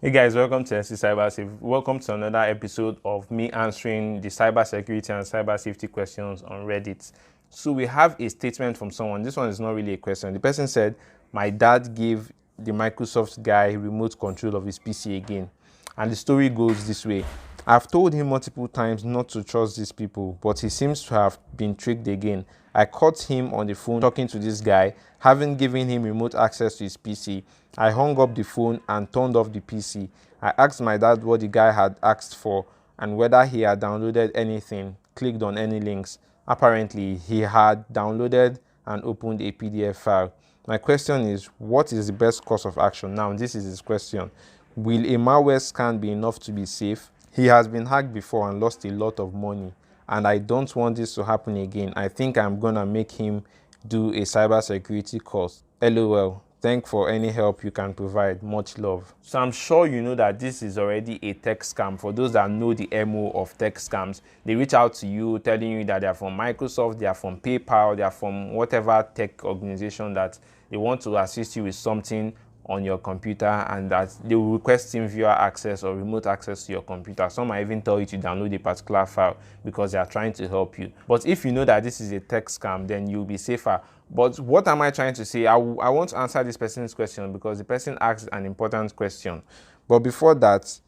Hey guys, welcome to SC CyberSafe. Welcome to another episode of me answering the cybersecurity and cyber safety questions on Reddit. So we have a statement from someone. This one is not really a question. The person said, my dad gave the Microsoft guy remote control of his PC again. And the story goes this way. I've told him multiple times not to trust these people, but he seems to have been tricked again. I caught him on the phone talking to this guy, having given him remote access to his PC. I hung up the phone and turned off the PC. I asked my dad what the guy had asked for and whether he had downloaded anything, clicked on any links. Apparently, he had downloaded and opened a PDF file. My question is, what is the best course of action? Now, this is his question. Will a malware scan be enough to be safe? He has been hacked before and lost a lot of money, and I don't want this to happen again. I think I'm gonna make him do a cybersecurity course. LOL. Thanks for any help you can provide. Much love. So I'm sure you know that this is already a tech scam. For those that know the MO of tech scams, they reach out to you telling you that they are from Microsoft, they are from PayPal, they are from whatever tech organization that they want to assist you with something on your computer, and that they will request TeamViewer access or remote access to your computer. Some might even tell you to download a particular file because they are trying to help you. But if you know that this is a tech scam, then you'll be safer. But what am I trying to say? I want to answer this person's question because the person asked an important question. But before that,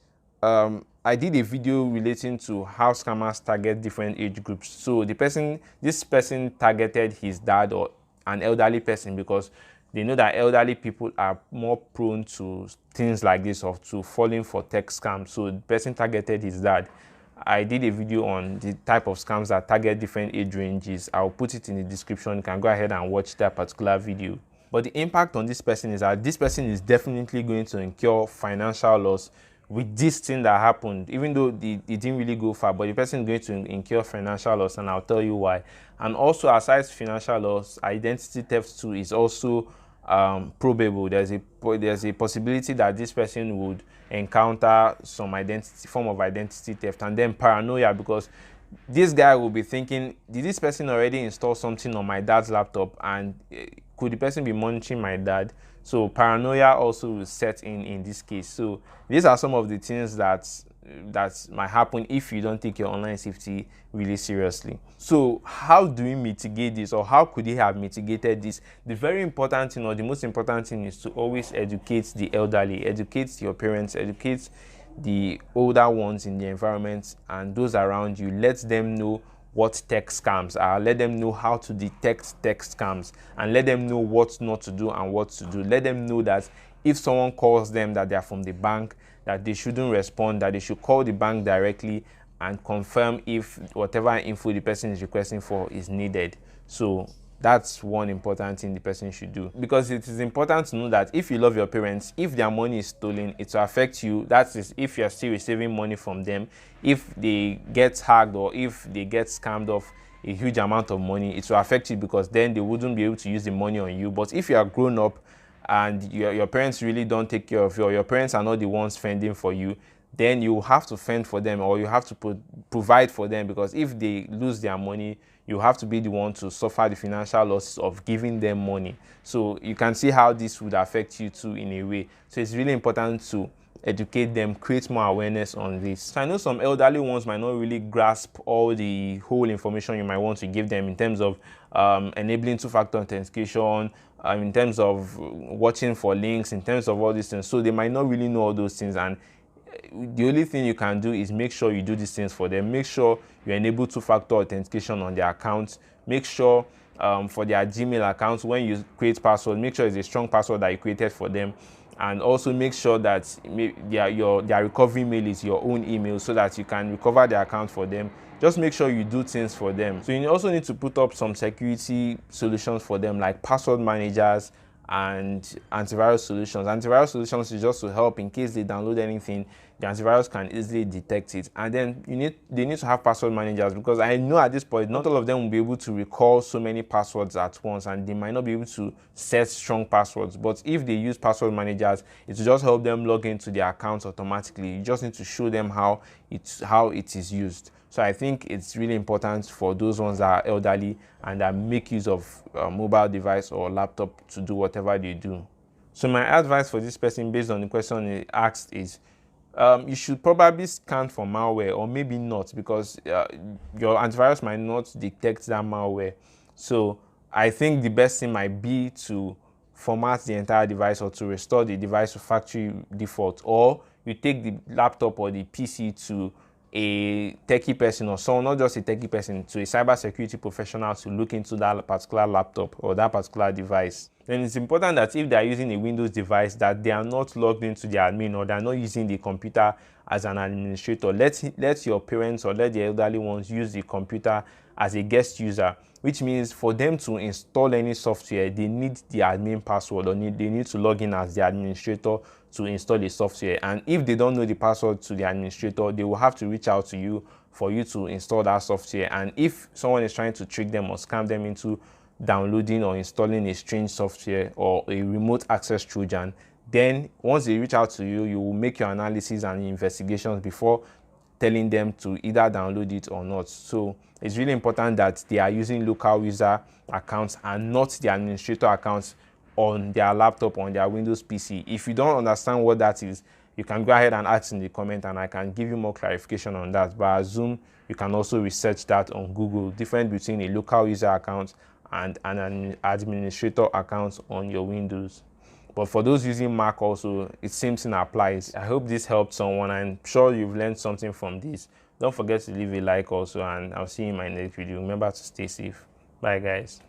I did a video relating to how scammers target different age groups. So this person targeted his dad or an elderly person because they know that elderly people are more prone to things like this, or to falling for tech scams. So the person targeted his dad. I did a video on the type of scams that target different age ranges. I'll put it in the description. You can go ahead and watch that particular video. But the impact on this person is that this person is definitely going to incur financial loss with this thing that happened, even though it didn't really go far, but the person is going to incur financial loss, and I'll tell you why. And also, aside financial loss, identity theft too is also probable. There's a possibility that this person would encounter some form of identity theft, and then paranoia, because this guy will be thinking, did this person already install something on my dad's laptop, and could the person be monitoring my dad? So paranoia also will set in this case. So these are some of the things that might happen if you don't take your online safety really seriously. So how do we mitigate this, or how could he have mitigated this? The very important thing, or the most important thing, is to always educate the elderly, educate your parents, educate the older ones in the environment and those around you. Let them know what tech scams are, let them know how to detect tech scams, and let them know what not to do and what to do. Let them know that if someone calls them that they are from the bank, that they shouldn't respond, that they should call the bank directly and confirm if whatever info the person is requesting for is needed. So that's one important thing the person should do, because it is important to know that if you love your parents, if their money is stolen, it will affect you. That is, if you're still receiving money from them, if they get hacked or if they get scammed off a huge amount of money, it will affect you, because then they wouldn't be able to use the money on you. But if you are grown up and your parents really don't take care of you, or your parents are not the ones fending for you, then you have to fend for them, or you have to provide for them, because if they lose their money, you have to be the one to suffer the financial losses of giving them money. So you can see how this would affect you too in a way. So it's really important to educate them, create more awareness on this. So I know some elderly ones might not really grasp all the whole information you might want to give them in terms of enabling two-factor authentication, in terms of watching for links, in terms of all these things. So they might not really know all those things, and the only thing you can do is make sure you do these things for them. Make sure you enable two-factor authentication on their accounts. Make sure for their Gmail accounts, when you create password, make sure it's a strong password that you created for them. And also make sure that their recovery mail is your own email, so that you can recover their account for them. Just make sure you do things for them. So you also need to put up some security solutions for them, like password managers and antivirus solutions. Antivirus solutions is just to help in case they download anything, the antivirus can easily detect it. And then they need to have password managers, because I know at this point not all of them will be able to recall so many passwords at once, and they might not be able to set strong passwords. But if they use password managers, it will just help them log into their accounts automatically. You just need to show them how it is used. So I think it's really important for those ones that are elderly and that make use of a mobile device or laptop to do whatever they do. So my advice for this person based on the question he asked is, you should probably scan for malware, or maybe not, because your antivirus might not detect that malware. So I think the best thing might be to format the entire device or to restore the device to factory default, or you take the laptop or the PC to a techie person, or someone, not just a techie person, to a cybersecurity professional to look into that particular laptop or that particular device. Then it's important that if they are using a Windows device, that they are not logged into the admin, or they are not using the computer as an administrator. Let your parents or let the elderly ones use the computer as a guest user, which means for them to install any software, they need the admin password, or they need to log in as the administrator to install a software. And if they don't know the password to the administrator, they will have to reach out to you for you to install that software. And if someone is trying to trick them or scam them into downloading or installing a strange software or a remote access Trojan, then once they reach out to you, you will make your analysis and investigations before telling them to either download it or not. So it's really important that they are using local user accounts and not the administrator accounts on their laptop, on their Windows PC. If you don't understand what that is, you can go ahead and ask in the comment and I can give you more clarification on that. But I assume you can also research that on Google, difference between a local user account and an administrator account on your Windows. But for those using Mac also, it same thing applies. I hope this helped someone. I'm sure you've learned something from this. Don't forget to leave a like also, and I'll see you in my next video. Remember to stay safe. Bye guys.